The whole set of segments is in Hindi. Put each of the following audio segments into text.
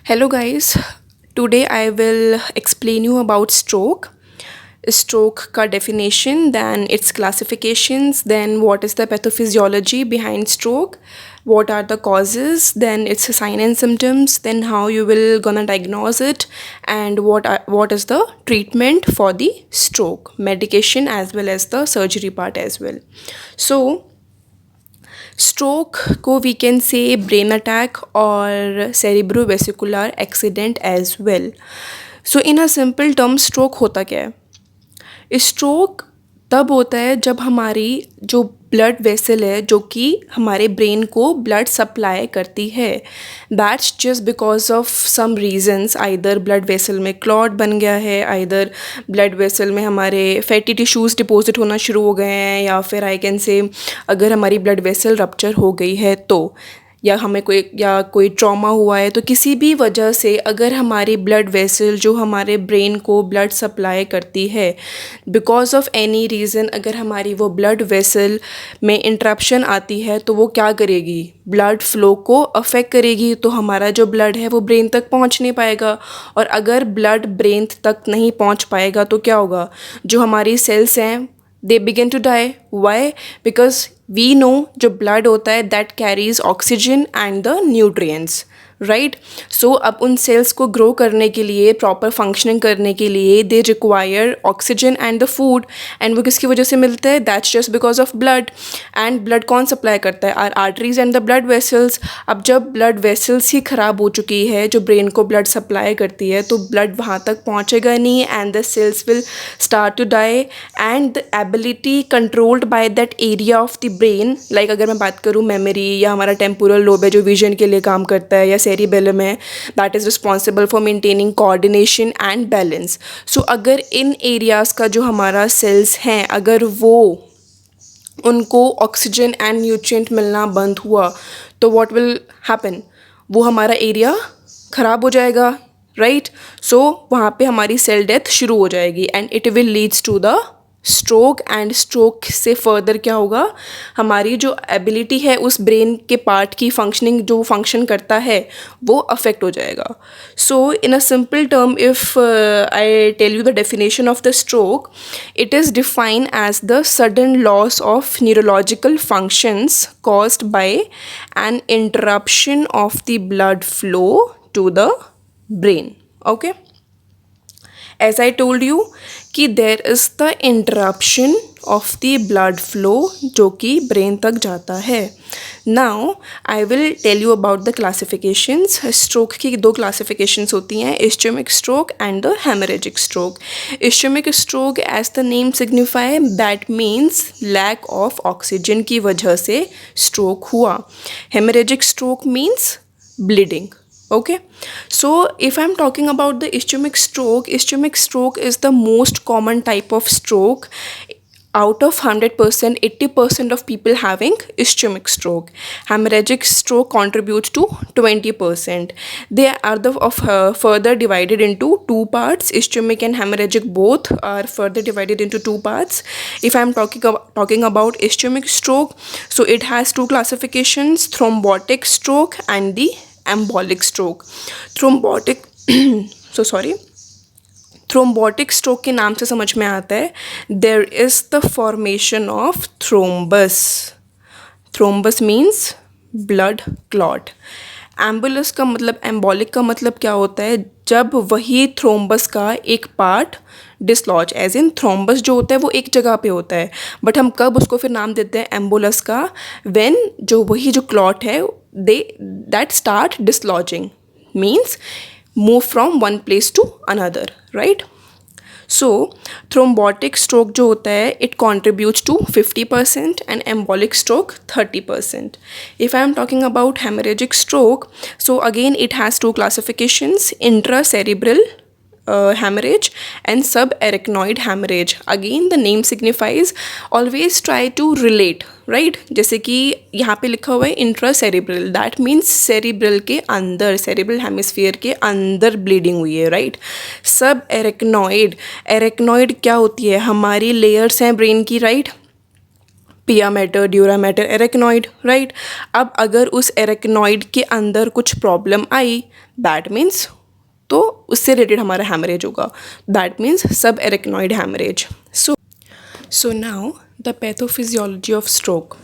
Hello guys, today I will explain you about stroke. Stroke का definition, then its classifications, then what is the pathophysiology behind stroke, what are the causes, then its sign and symptoms, then how you will gonna diagnose it, and what is the treatment for the stroke, medication as well as the surgery part as well. So stroke को we can say brain attack और cerebrovascular accident as well. So in a simple term stroke होता क्या है? स्ट्रोक तब होता है जब हमारी जो ब्लड वेसल है जो कि हमारे ब्रेन को ब्लड सप्लाई करती है, that's just because of some reasons. Either blood vessel में क्लॉट बन गया है, आइदर ब्लड वेसल में हमारे फैटी टिश्यूज़ डिपॉजिट होना शुरू हो गए हैं, या फिर आई कैन से अगर हमारी ब्लड वेसल रप्चर हो गई है तो, या हमें कोई ट्रॉमा हुआ है, तो किसी भी वजह से अगर हमारी ब्लड वेसल जो हमारे ब्रेन को ब्लड सप्लाई करती है, बिकॉज ऑफ एनी रीज़न अगर हमारी वो ब्लड वेसल में इंटरप्शन आती है तो वो क्या करेगी? ब्लड फ्लो को अफेक्ट करेगी. तो हमारा जो ब्लड है वो ब्रेन तक पहुंच नहीं पाएगा, और अगर ब्लड ब्रेन तक नहीं पहुंच पाएगा तो क्या होगा? जो हमारी सेल्स हैं they begin to die. Why? Because we know जो blood होता है that carries oxygen and the nutrients, right. So अब उन सेल्स को ग्रो करने के लिए, प्रॉपर फंक्शनिंग करने के लिए they require oxygen and the food. And वो किसकी वजह से मिलता है? That's just because of blood. And blood कौन सप्लाई करता है? Are arteries and the blood vessels. अब जब ब्लड वेसल्स ही ख़राब हो चुकी है जो ब्रेन को ब्लड सप्लाई करती है, तो ब्लड वहाँ तक पहुँचेगा नहीं and the cells will start to die. And the ability controlled by that area of the brain, like अगर मैं बात करूँ मेमोरी या हमारा टेम्पोरल लोब है जो विजन के लिए काम करता है, या सेरिबेलम है that is responsible for maintaining coordination and balance. So अगर इन एरियाज़ का जो हमारा सेल्स हैं अगर वो उनको ऑक्सीजन एंड न्यूट्रिएंट मिलना बंद हुआ तो व्हाट विल हैपन? वो हमारा एरिया ख़राब हो जाएगा, राइट. सो वहाँ पे हमारी सेल डेथ शुरू हो जाएगी and it will leads to the stroke. And stroke से फर्दर क्या होगा? हमारी जो एबिलिटी है उस ब्रेन के पार्ट की फंक्शनिंग जो फंक्शन करता है वो अफेक्ट हो जाएगा. So in a simple term if I tell you the definition of the stroke, it is defined as the sudden loss of neurological functions caused by an interruption of the blood flow to the brain. Okay, as I told you कि there is the interruption of the blood flow जो कि ब्रेन तक जाता है. Now I will tell you about the classifications. Stroke की दो classifications होती हैं, ischemic stroke and the hemorrhagic stroke. Ischemic stroke as the name signify that means lack of oxygen की वजह से stroke हुआ. Hemorrhagic stroke means bleeding. Okay, so if I'm talking about the ischemic stroke is the most common type of stroke. Out of 100%, 80% of people having ischemic stroke. Hemorrhagic stroke contributes to 20%. They are further divided into two parts. Ischemic and hemorrhagic both are further divided into two parts. If I'm talking about ischemic stroke, so it has two classifications: thrombotic stroke and the embolic stroke. Thrombotic stroke के नाम से समझ में आता है there is the formation of thrombus. Thrombus means blood clot. Embolus का मतलब, एम्बोलिक का मतलब क्या होता है? जब वही थ्रोम्बस का एक part dislodge, as in thrombus जो होता है वो एक जगह पे होता है, बट हम कब उसको फिर नाम देते हैं एम्बुलस का? व्हेन जो वही जो क्लॉट है that start dislodging, means move from one place to another, right? So thrombotic stroke जो होता है it contributes to 50% and embolic stroke 30%. If I am talking about hemorrhagic stroke, so again it has two classifications: intracerebral hemorrhage and subarachnoid hemorrhage. Again the name signifies, always try to relate, right? जैसे कि यहाँ पे लिखा हुआ है इंट्रासेरिब्रल, दैट मीन्स सेरिब्रल के अंदर, सेरिब्रल हेमिस्फीयर के अंदर ब्लीडिंग हुई है, राइट. सब एरेक्नॉइड, एरेक्नॉइड क्या होती है? हमारी लेयर्स हैं ब्रेन की, राइट. पिया matter, dura mater, arachnoid, right. अब अगर उस एरेक्नॉइड के अंदर कुछ प्रॉब्लम आई, दैट मीन्स तो उससे रिलेटेड हमारा हैमरेज होगा, दैट मीन्स सब arachnoid haemorrhage. So now the pathophysiology of stroke.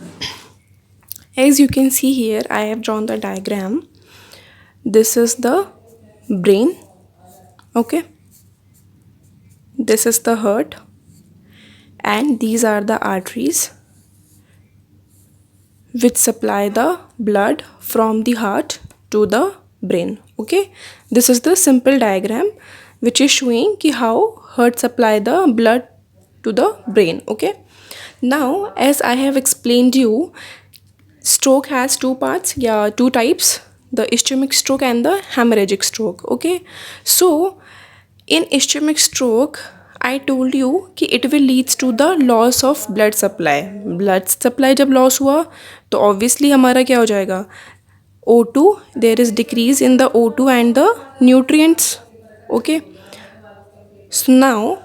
As you can see here, I have drawn the diagram. This is the brain, okay. This is the heart, and these are the arteries which supply the blood from the heart to the brain, okay. This is the simple diagram which is showing ki how heart supply the blood to the brain, okay. Now as I have explained you, stroke has two parts, two types, the ischemic stroke and the hemorrhagic stroke, okay. So in ischemic stroke I told you कि it will leads to the loss of blood supply. blood supply जब loss हुआ तो obviously हमारा क्या हो जाएगा, O2, there is decrease in the O2 and the nutrients, okay. So now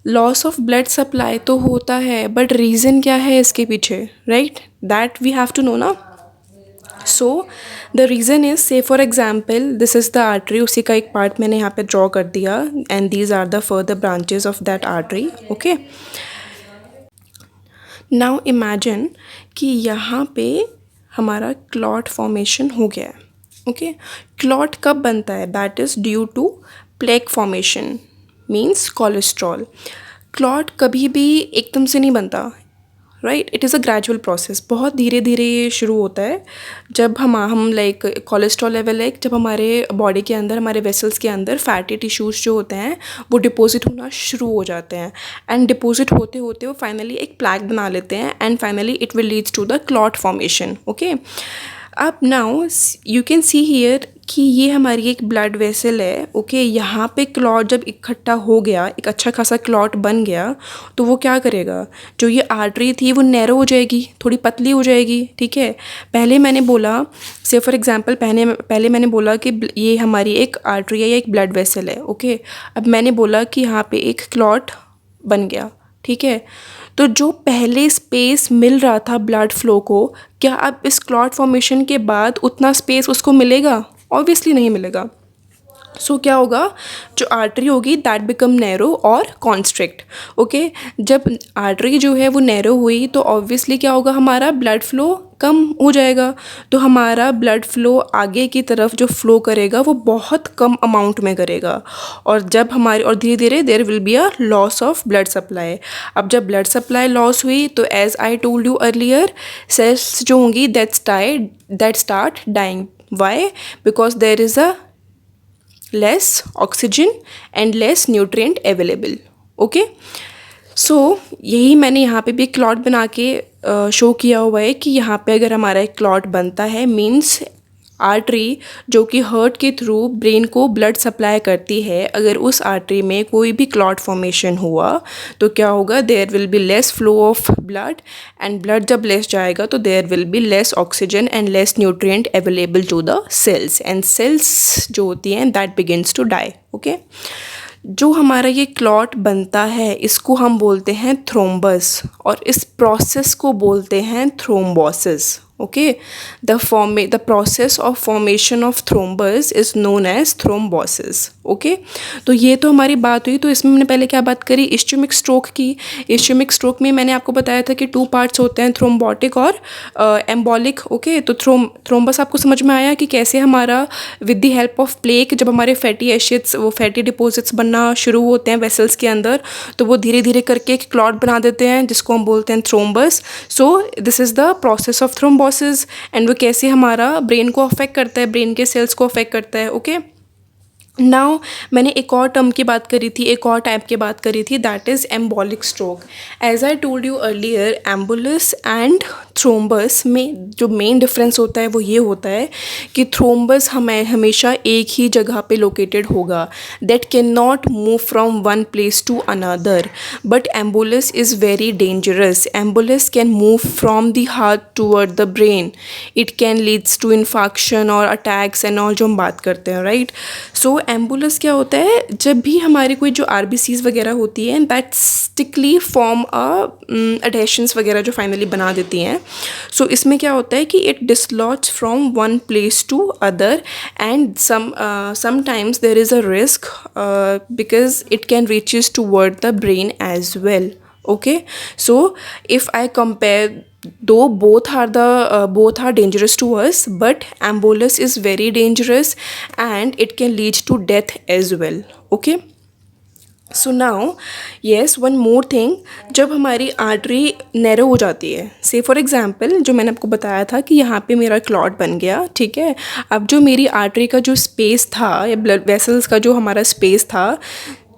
loss of blood supply तो होता है, बट रीज़न क्या है इसके पीछे, right, that we have to know ना. So the reason is, say for example this is the artery, उसी का एक पार्ट मैंने यहाँ पे ड्रॉ कर दिया, and these are the further branches of that artery, okay. Now imagine कि यहाँ पे हमारा क्लॉट फॉर्मेशन हो गया है, ओके. क्लॉट कब बनता है, that is due to plaque formation, means cholesterol. Clot कभी भी एकदम से नहीं बनता, right, it is a gradual process, बहुत धीरे धीरे ये शुरू होता है. जब हम लाइक कोलेस्ट्रॉल लेवल है, जब हमारे बॉडी के अंदर, हमारे वेसल्स के अंदर फैटी टिश्यूज़ जो होते हैं वो डिपॉजिट होना शुरू हो जाते हैं, एंड डिपॉजिट होते होते वो फाइनली एक प्लैक बना लेते हैं, and finally it will leads to the clot formation, okay. अब now you can see here कि ये हमारी एक ब्लड वेसल है, ओके. यहाँ पे क्लॉट जब इकट्ठा हो गया, एक अच्छा खासा क्लॉट बन गया, तो वो क्या करेगा, जो ये आर्टरी थी वो नैरो हो जाएगी, थोड़ी पतली हो जाएगी, ठीक है. पहले मैंने बोला, से फॉर एग्जांपल पहले मैंने बोला कि ये हमारी एक आर्टरी है या एक ब्लड वेसल है, ओके. अब मैंने बोला कि यहाँ पे एक क्लॉट बन गया, ठीक है. तो जो पहले स्पेस मिल रहा था ब्लड फ्लो को, क्या अब इस क्लॉट फॉर्मेशन के बाद उतना स्पेस उसको मिलेगा, ऑब्वियसली नहीं मिलेगा. सो क्या होगा, जो आर्टरी होगी दैट बिकम नैरो और कॉन्स्ट्रिक्ट, ओके. जब आर्टरी जो है वो नैरो हुई तो ऑब्वियसली क्या होगा, हमारा ब्लड फ्लो कम हो जाएगा, तो हमारा ब्लड फ्लो आगे की तरफ जो फ्लो करेगा वो बहुत कम अमाउंट में करेगा, और जब हमारी, और धीरे धीरे there will be a loss of blood supply. अब जब ब्लड सप्लाई लॉस हुई तो as I told you earlier, cells जो होंगी that start dying. Why, because there is a less oxygen and less nutrient available, okay. So यही मैंने यहाँ पे भी क्लॉट बना के शो किया हुआ है कि यहाँ पे अगर हमारा एक क्लॉट बनता है, मीन्स आर्टरी जो कि हार्ट के थ्रू ब्रेन को ब्लड सप्लाई करती है, अगर उस आर्टरी में कोई भी क्लॉट फॉर्मेशन हुआ तो क्या होगा, there will be less flow of blood, and blood जब लेस जाएगा तो there will be less oxygen and less nutrient available to the cells, and cells जो होती हैं that begins to die, okay. जो हमारा ये क्लॉट बनता है इसको हम बोलते हैं थ्रोम्बस, और इस प्रोसेस को बोलते हैं thrombosis, okay. The process of formation of thrombus is known as thrombosis, okay. तो ये तो हमारी बात हुई. तो इसमें मैंने पहले क्या बात करी, इस्चेमिक स्ट्रोक की. इस्चेमिक स्ट्रोक में मैंने आपको बताया था कि टू पार्ट्स होते हैं, थ्रोम्बोटिक और एम्बोलिक, ओके. तो थ्रोम्बस आपको समझ में आया कि कैसे हमारा with the help of plaque, जब हमारे फैटी एसिड्स, वो फैटी डिपॉजिट्स बनना शुरू होते हैं वेसल्स के अंदर, तो वो धीरे धीरे करके एक क्लॉट बना देते हैं जिसको हम बोलते हैं thrombus. So this is the process of thrombosis, and वो कैसे हमारा ब्रेन को अफेक्ट करता है, ब्रेन के सेल्स को अफेक्ट करता है, ओके. नाउ मैंने एक और टर्म की बात करी थी, एक और टाइप की बात करी थी, that is embolic stroke. As I told you earlier, embolus and thrombus में जो मेन डिफरेंस होता है वो ये होता है कि थ्रोम्बस हमें हमेशा एक ही जगह पे लोकेटेड होगा, that can not move from one place to another. But embolus is very dangerous. Embolus can move from the heart toward the brain. It can leads to infection और अटैक्स एंड ऑल, जो हम बात करते हैं, राइट. सो एम्बुलस क्या होता है, जब भी हमारी कोई जो आरबीसीज वगैरह होती है दैट स्टिकली फॉर्म अडेशंस वगैरह जो फाइनली बना देती हैं. सो इसमें क्या होता है कि it dislodge from one place to other, and sometimes there is a risk because it can reaches toward the brain as well. Okay, so if I compare, though both are dangerous to us, but embolus is very dangerous and it can lead to death as well. Okay, so now yes, one more thing, जब हमारी आर्टरी नैरो हो जाती है, से फॉर एग्जांपल जो मैंने आपको बताया था कि यहाँ पे मेरा क्लॉट बन गया, ठीक है. अब जो मेरी आर्टरी का जो स्पेस था या ब्लड वेसल्स का जो हमारा स्पेस था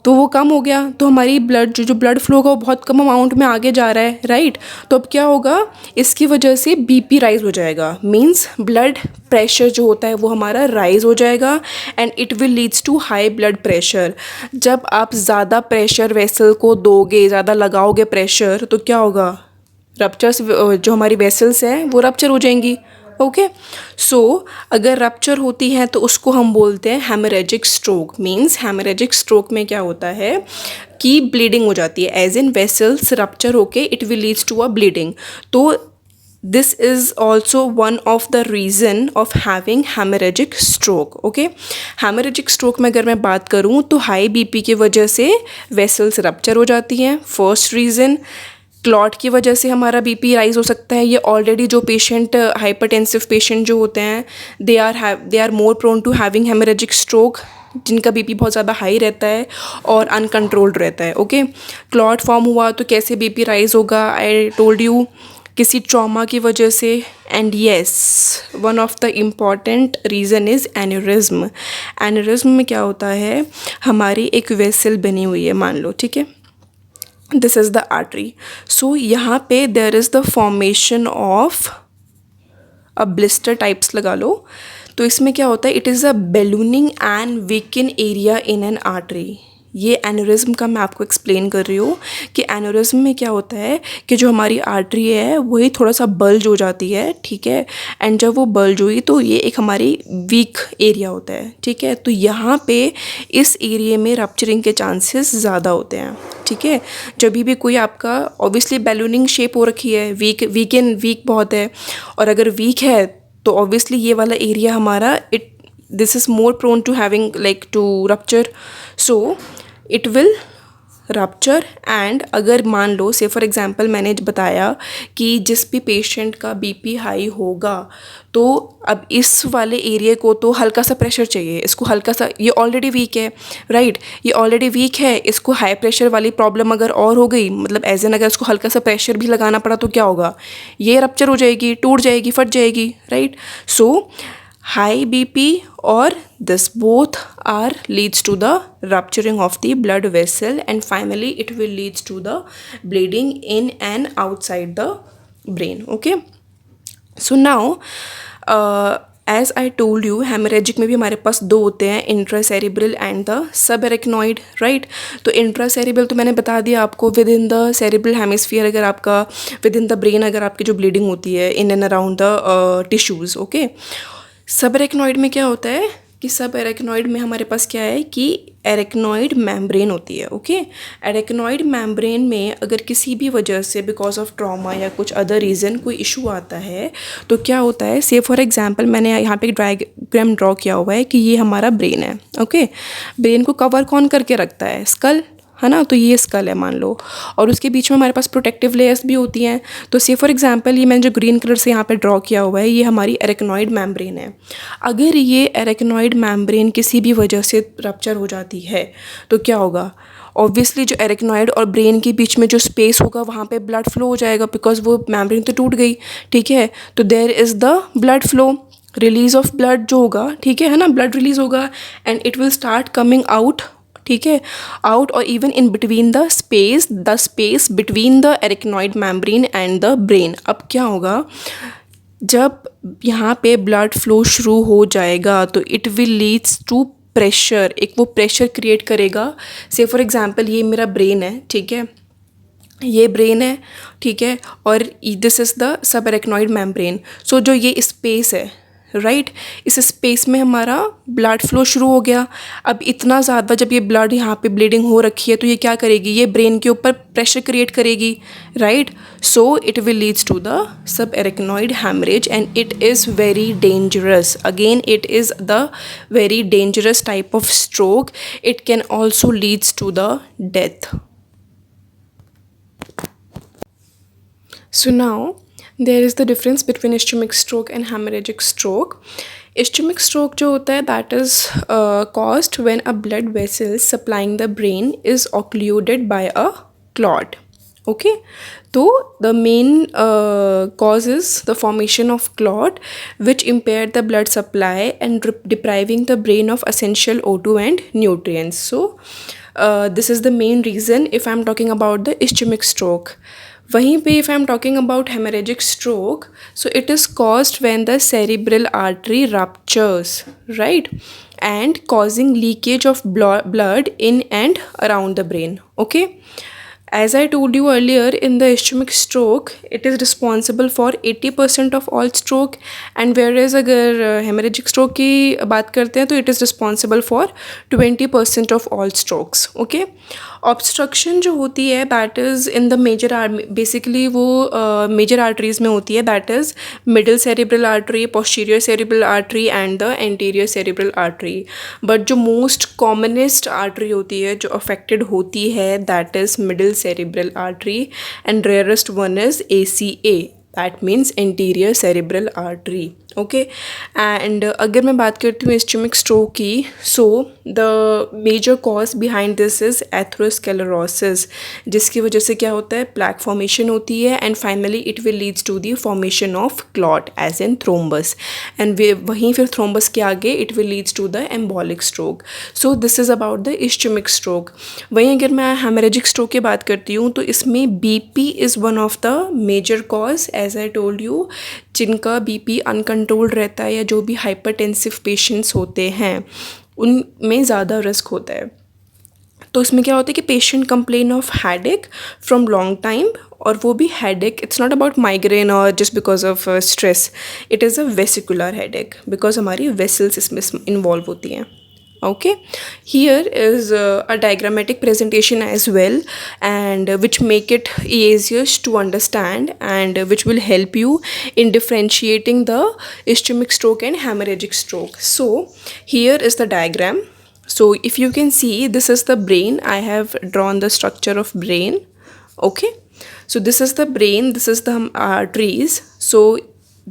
तो वो कम हो गया, तो हमारी ब्लड जो ब्लड फ्लो का वो बहुत कम अमाउंट में आगे जा रहा है, राइट. तो अब क्या होगा, इसकी वजह से बीपी राइज हो जाएगा, मींस ब्लड प्रेशर जो होता है वो हमारा राइज हो जाएगा and it will leads to high blood pressure. जब आप ज़्यादा प्रेशर वेसल को दोगे, ज़्यादा लगाओगे प्रेशर, तो क्या होगा, रप्चर्स जो हमारी वेसल्स हैं वो रप्चर हो जाएंगी. ओके, सो अगर रप्चर होती है तो उसको हम बोलते हैं hemorrhagic stroke. Means hemorrhagic stroke में क्या होता है कि ब्लीडिंग हो जाती है, एज इन वेसल्स रप्चर होके it will leads to a bleeding. तो this is also one of the reason of having haemorrhagic stroke. Okay, hemorrhagic stroke में अगर मैं बात करूँ तो हाई बीपी की वजह से वेसल्स रप्चर हो जाती हैं, फर्स्ट रीज़न. क्लॉट की वजह से हमारा बीपी राइज हो सकता है. ये ऑलरेडी जो पेशेंट हाइपरटेंसिव पेशेंट जो होते हैं they are more prone to having haemorrhagic stroke, जिनका बीपी बहुत ज़्यादा हाई रहता है और अनकंट्रोल्ड रहता है. ओके, क्लॉट फॉर्म हुआ तो कैसे बीपी राइज होगा, आई टोल्ड यू, किसी ट्रॉमा की वजह से. And yes, one of the important reason is aneurysm. Aneurysm में क्या होता है, हमारी एक वेसल बनी हुई है, मान लो, ठीक है, this is the artery. So यहाँ पे there is the formation of a blister types लगा लो. तो इसमें क्या होता है, it is a ballooning and weaken area in an artery. ये एन्यूरिज्म का मैं आपको एक्सप्लेन कर रही हूँ कि एन्यूरिज्म में क्या होता है कि जो हमारी आर्टरी है वही थोड़ा सा बल्ज हो जाती है, ठीक है. एंड जब वो बल्ज हुई तो ये एक हमारी वीक एरिया होता है, ठीक है. तो यहाँ पे इस एरिया में रप्चरिंग के चांसेस ज़्यादा होते हैं, ठीक है. जब भी कोई आपका ऑब्वियसली बैलूनिंग शेप हो रखी है, वीक बहुत है, और अगर वीक है तो ऑब्वियसली ये वाला एरिया हमारा this is more prone to having like to rupture. So it will rupture. And अगर मान लो से फॉर एग्जांपल मैंने बताया कि जिस भी पेशेंट का बीपी हाई होगा तो अब इस वाले एरिया को तो हल्का सा प्रेशर चाहिए, इसको हल्का सा, ये ऑलरेडी वीक है, राइट, ये ऑलरेडी वीक है, इसको हाई प्रेशर वाली प्रॉब्लम अगर और हो गई, मतलब एज एन अगर इसको हल्का सा प्रेशर भी लगाना पड़ा तो क्या होगा, ये रप्चर हो जाएगी, टूट जाएगी, फट जाएगी, right. So high BP or this both are leads to the rupturing of the blood vessel, and finally it will leads to the bleeding in and outside the brain. Okay, so now as I told you hemorrhagic में भी हमारे पास दो होते हैं, इंट्रासेरिब्रल एंड द सब एरेक्नॉइड, राइट. तो इंट्रासेरिब्रल तो मैंने बता दिया आपको, within the cerebral hemisphere, अगर आपका विद इन द ब्रेन अगर आपकी जो ब्लीडिंग होती है in and around the tissues. Okay, सब एरेक्नॉइड में क्या होता है कि सब एरेक्नॉइड में हमारे पास क्या है कि एरेक्नॉइड मेम्ब्रेन होती है. ओके, एरेक्नॉइड मेम्ब्रेन में अगर किसी भी वजह से बिकॉज ऑफ ट्रॉमा या कुछ अदर रीज़न कोई इशू आता है तो क्या होता है, से फॉर एग्जांपल मैंने यहाँ पे एक डायग्राम ड्रॉ किया हुआ है कि ये हमारा ब्रेन है. ओके, ब्रेन को कवर कौन करके रखता है, स्कल, है ना. तो ये स्कल है मान लो, और उसके बीच में हमारे पास प्रोटेक्टिव लेयर्स भी होती हैं. तो से फॉर एग्जांपल ये मैंने जो ग्रीन कलर से यहाँ पे ड्रॉ किया हुआ है ये हमारी एरेक्नॉइड मेम्ब्रेन है. अगर ये एरेक्नॉइड मेम्ब्रेन किसी भी वजह से रप्चर हो जाती है तो क्या होगा, ऑब्वियसली जो एरेक्नॉइड और ब्रेन के बीच में जो स्पेस होगा वहाँ पे ब्लड फ्लो हो जाएगा, बिकॉज वो मेम्ब्रेन तो टूट गई, ठीक है. तो there is the blood flow, release of blood जो होगा, ठीक है ना, ब्लड रिलीज होगा and it will start coming out ठीक है, आउट और even in between the space between the arachnoid membrane and the brain. अब क्या होगा, जब यहाँ पे ब्लड फ्लो शुरू हो जाएगा तो it will leads to pressure, एक वो प्रेशर क्रिएट करेगा. से फॉर एग्जांपल ये मेरा ब्रेन है, ठीक है, ये ब्रेन है, ठीक है, और दिस इज़ द सब एरेक्नॉइड मेम्ब्रेन. सो जो ये स्पेस है, राइट, इस स्पेस में हमारा ब्लड फ्लो शुरू हो गया. अब इतना ज़्यादा जब ये ब्लड यहाँ पे ब्लीडिंग हो रखी है तो ये क्या करेगी, ये ब्रेन के ऊपर प्रेशर क्रिएट करेगी, right. So it will leads to the सब arachnoid haemorrhage and it is very dangerous. Again it is the very dangerous type of stroke. It can also leads to the death. So now there is the difference between ischemic stroke and hemorrhagic stroke. Ischemic stroke जो होता है that is caused when a blood vessel supplying the brain is occluded by a clot. Okay, so the main cause is the formation of clot which impair the blood supply and depriving the brain of essential O2 and nutrients. So this is the main reason if I am talking about the ischemic stroke. वहीं पे if I am talking about hemorrhagic stroke, so it is caused when the cerebral artery ruptures, right, and causing leakage of blood in and around the brain. Okay, as I told you earlier, in the ischemic stroke it is responsible for 80% of all stroke, and whereas अगर hemorrhagic stroke की बात करते हैं तो it is responsible for 20% of all strokes. Okay, obstruction जो होती है that is in the major basically वो मेजर आर्टरीज़ में होती है, that is middle cerebral artery, posterior cerebral artery and the anterior cerebral artery. But जो मोस्ट कॉमनेस्ट आर्टरी होती है जो अफेक्टेड होती है that is middle cerebral artery and rarest one is ACA, that means anterior cerebral artery. Okay, and अगर मैं बात करती हूँ इस्चेमिक स्ट्रोक की, so the major cause behind this is atherosclerosis, जिसकी वजह से क्या होता है, प्लैक फॉर्मेशन होती है and finally it will leads to the formation of clot as in thrombus, and वहीं फिर थ्रोम्बस के आगे it will leads to the embolic stroke. So this is about the ischaemic stroke. वहीं अगर मैं हेमरेजिक स्ट्रोक की बात करती हूँ तो इसमें BP is one of the major cause, as I told you, जिनका BP अनकंट्रोल्ड रहता है या जो भी हाइपरटेंसिव पेशेंट्स होते हैं उनमें ज़्यादा रिस्क होता है. तो इसमें क्या होता है कि patient complain of headache from long time, और वो भी headache it's not about migraine और just because of stress, it is a vesicular headache because हमारी वेसल्स इसमें इन्वॉल्व होती हैं. Okay, here is a diagrammatic presentation as well, and which make it easier to understand and which will help you in differentiating the ischemic stroke and hemorrhagic stroke. So here is the diagram. So if you can see, this is the brain. I have drawn the structure of brain. Okay, so this is the brain, this is the arteries. So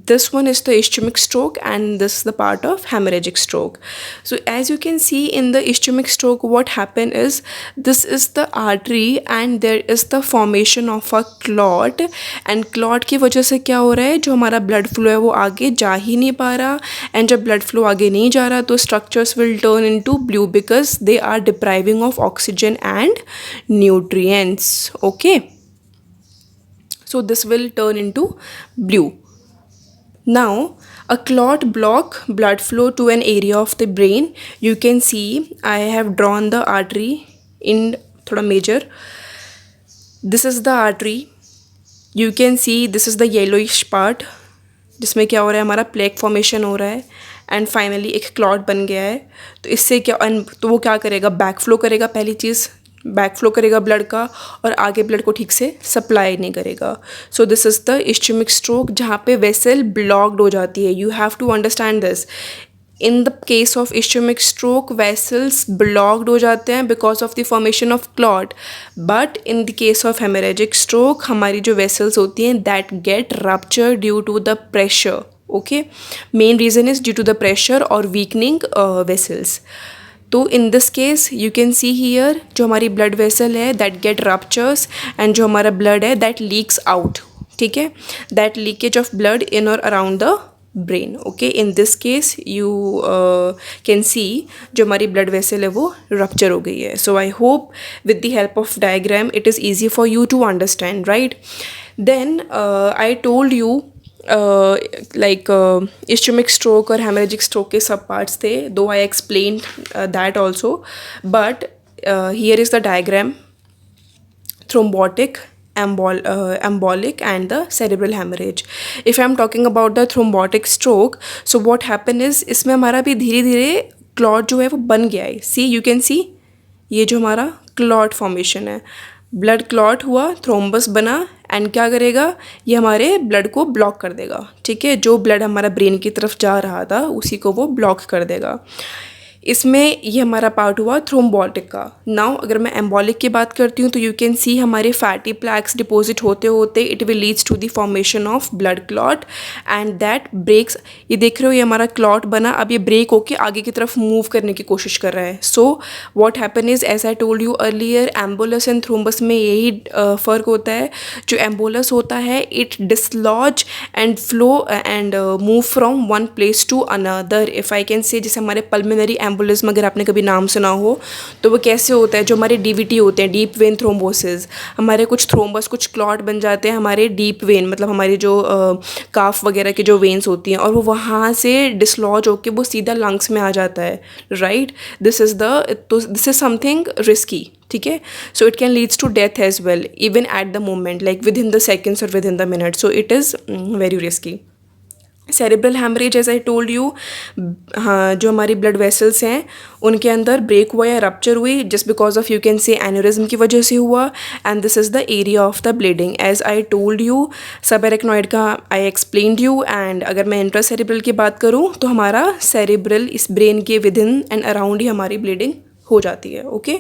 this one is the ischemic stroke and this is the part of hemorrhagic stroke. So as you can see in the ischemic stroke, what happened is this is the artery and there is the formation of a clot, and clot की वजह से क्या हो रहा है, जो हमारा blood flow है वो आगे जा ही नहीं पा रहा, and जब blood flow आगे नहीं जा रहा तो structures will turn into blue because they are depriving of oxygen and nutrients. Okay, so this will turn into blue. Now a clot block blood flow to an area of the brain. You can see I have drawn the artery in thoda major. This is the artery. You can see this is the yellowish part जिसमें क्या हो रहा है, हमारा प्लेक फॉर्मेशन हो रहा है एंड फाइनली एक क्लॉट बन गया है. तो इससे क्या, तो वो क्या करेगा, बैक फ्लो करेगा, पहली चीज़ बैक फ्लो करेगा ब्लड का, और आगे ब्लड को ठीक से सप्लाई नहीं करेगा. So this is the ischaemic stroke जहाँ पे वेसल ब्लॉक्ड हो जाती है. You have to understand this. In the case of ischaemic stroke vessels blocked हो जाते हैं because of the formation of clot, but in the case of haemorrhagic stroke हमारी जो वेसल्स होती हैं that get rupture due to the pressure. Okay, main reason is due to the pressure और वीकनिंग वेसल्स. तो इन this case you can see here जो हमारी ब्लड वेसल है दैट गेट रप्चर्स एंड जो हमारा ब्लड है दैट लीक्स आउट. ठीक है, that leakage of blood in और around the brain. Okay, in this case you can see जो हमारी ब्लड वेसल है वो रप्चर हो गई है. So I hope with the help of diagram it is easy for you to understand, right. Then I told you like ischaemic stroke और हेमरेजिक स्ट्रोक के सब पार्ट्स थे, दो I explain that also. But here is the diagram: thrombotic, embolic and the cerebral hemorrhage. If I am talking about the thrombotic stroke, so what happen is इसमें हमारा भी धीरे धीरे क्लॉट जो है वो बन गया है. सी यू कैन सी ये जो हमारा क्लॉट फॉर्मेशन है, ब्लड क्लॉट हुआ, थ्रोम्बस बना एंड क्या करेगा, ये हमारे ब्लड को ब्लॉक कर देगा. ठीक है, जो ब्लड हमारा ब्रेन की तरफ जा रहा था उसी को वो ब्लॉक कर देगा. इसमें ये हमारा पार्ट हुआ थ्रोम्बोटिक का. नाउ अगर मैं एम्बॉलिक की बात करती हूँ तो यू कैन सी हमारे फैटी प्लैक्स डिपॉजिट होते होते it will leads to the formation of blood clot and that breaks. ये देख रहे हो, ये हमारा क्लॉट बना, अब ये ब्रेक होके आगे की तरफ मूव करने की कोशिश कर रहा है. So what happen is, as I told you earlier, embolus and thrombus में यही फ़र्क होता है. जो एम्बुलस होता है it dislodge and flow and move from one place to another. If I can say, जैसे हमारे पल्मोनरी एम्बुलिज्म अगर आपने कभी नाम सुना हो तो वो कैसे होता है, जो हमारे डीवीटी होते हैं, डीप वेन थ्रोम्बोसिस, हमारे कुछ थ्रोम्बस कुछ क्लॉट बन जाते हैं हमारे डीप वेन, मतलब हमारी जो काफ वगैरह की जो वेन्स होती हैं, और वो वहाँ से डिसलॉज होके वो सीधा लंग्स में आ जाता है, right. This is something risky. ठीक है, so it can leads to death as well even at the moment, like within the seconds और within the minute. So it is very risky. Cerebral haemorrhage, as I told you, हाँ, जो हमारी ब्लड वेसल्स हैं उनके अंदर ब्रेक हुआ या रप्चर हुई just because of, you can say, aneurysm की वजह से हुआ. And this is the area of the bleeding. As I told you, sub arachnoid का आई एक्सप्लेन्ड यू. एंड अगर मैं इंट्रासेरेब्रल की बात करूँ तो हमारा सेरेब्रल, इस ब्रेन के विद इन एंड अराउंड ही हमारी ब्लीडिंग हो जाती है. ओके,